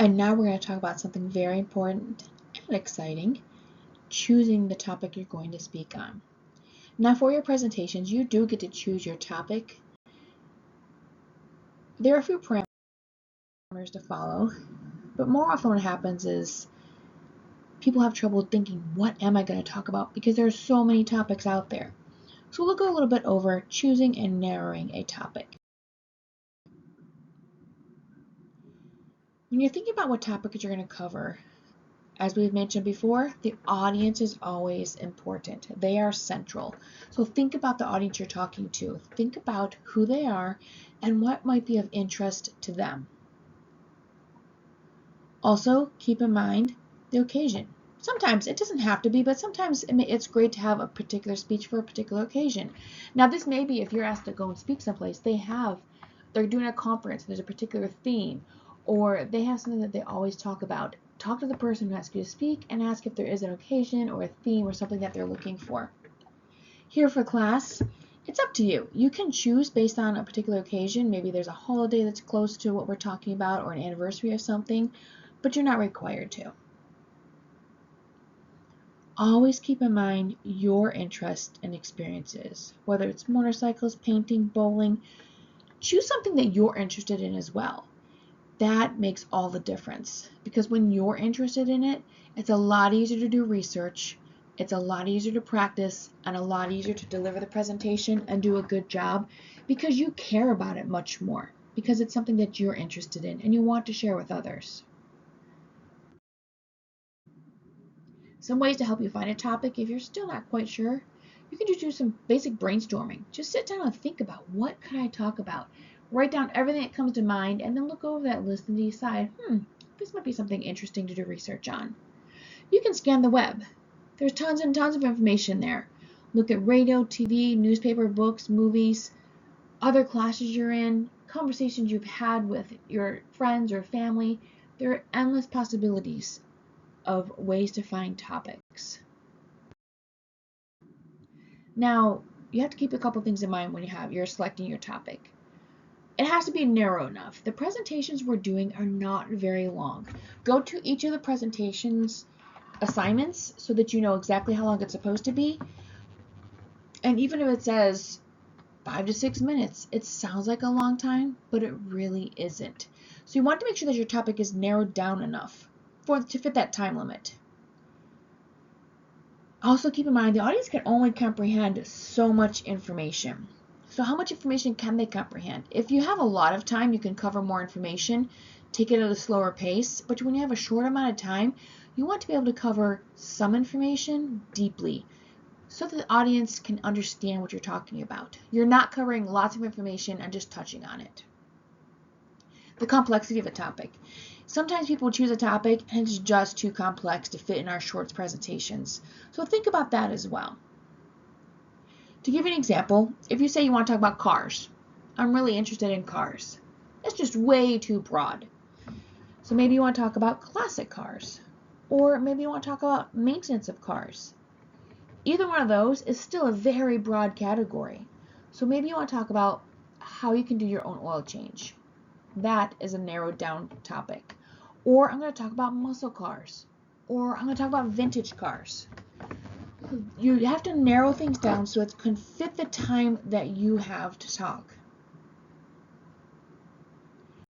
And now we're going to talk about something very important and exciting, choosing the topic you're going to speak on. Now for your presentations, you do get to choose your topic. There are a few parameters to follow, but more often what happens is people have trouble thinking, what am I going to talk about? Because there are so many topics out there. So we'll go a little bit over choosing and narrowing a topic. When you're thinking about what topic you're going to cover, as we've mentioned before, the audience is always important. They are central. So think about the audience you're talking to. Think about who they are and what might be of interest to them. Also, keep in mind the occasion. Sometimes it doesn't have to be, but sometimes it's great to have a particular speech for a particular occasion. Now, this may be if you're asked to go and speak someplace, they're doing a conference, there's a particular theme, or they have something that they always talk about. Talk to the person who asked you to speak and ask if there is an occasion or a theme or something that they're looking for. Here for class, it's up to you. You can choose based on a particular occasion. Maybe there's a holiday that's close to what we're talking about or an anniversary of something, but you're not required to. Always keep in mind your interest and experiences, whether it's motorcycles, painting, bowling. Choose something that you're interested in as well. That makes all the difference, because when you're interested in it, it's a lot easier to do research, it's a lot easier to practice, and a lot easier to deliver the presentation and do a good job because you care about it much more, because it's something that you're interested in and you want to share with others. Some ways to help you find a topic if you're still not quite sure, you can just do some basic brainstorming. Just sit down and think about, what could I talk about? Write down everything that comes to mind and then look over that list and decide, this might be something interesting to do research on. You can scan the web. There's tons and tons of information there. Look at radio, TV, newspaper, books, movies, other classes you're in, conversations you've had with your friends or family. There are endless possibilities of ways to find topics. Now, you have to keep a couple things in mind when you're selecting your topic. It has to be narrow enough. The presentations we're doing are not very long. Go to each of the presentations assignments so that you know exactly how long it's supposed to be. And even if it says 5 to 6 minutes, it sounds like a long time, but it really isn't. So you want to make sure that your topic is narrowed down enough to fit that time limit. Also keep in mind the audience can only comprehend so much information. So how much information can they comprehend? If you have a lot of time, you can cover more information, take it at a slower pace, but when you have a short amount of time, you want to be able to cover some information deeply so that the audience can understand what you're talking about. You're not covering lots of information and just touching on it. The complexity of a topic. Sometimes people choose a topic and it's just too complex to fit in our short presentations. So think about that as well. To give you an example, if you say you want to talk about cars, I'm really interested in cars. That's just way too broad. So maybe you want to talk about classic cars, or maybe you want to talk about maintenance of cars. Either one of those is still a very broad category. So maybe you want to talk about how you can do your own oil change. That is a narrowed down topic. Or I'm going to talk about muscle cars. Or I'm going to talk about vintage cars. You have to narrow things down so it can fit the time that you have to talk.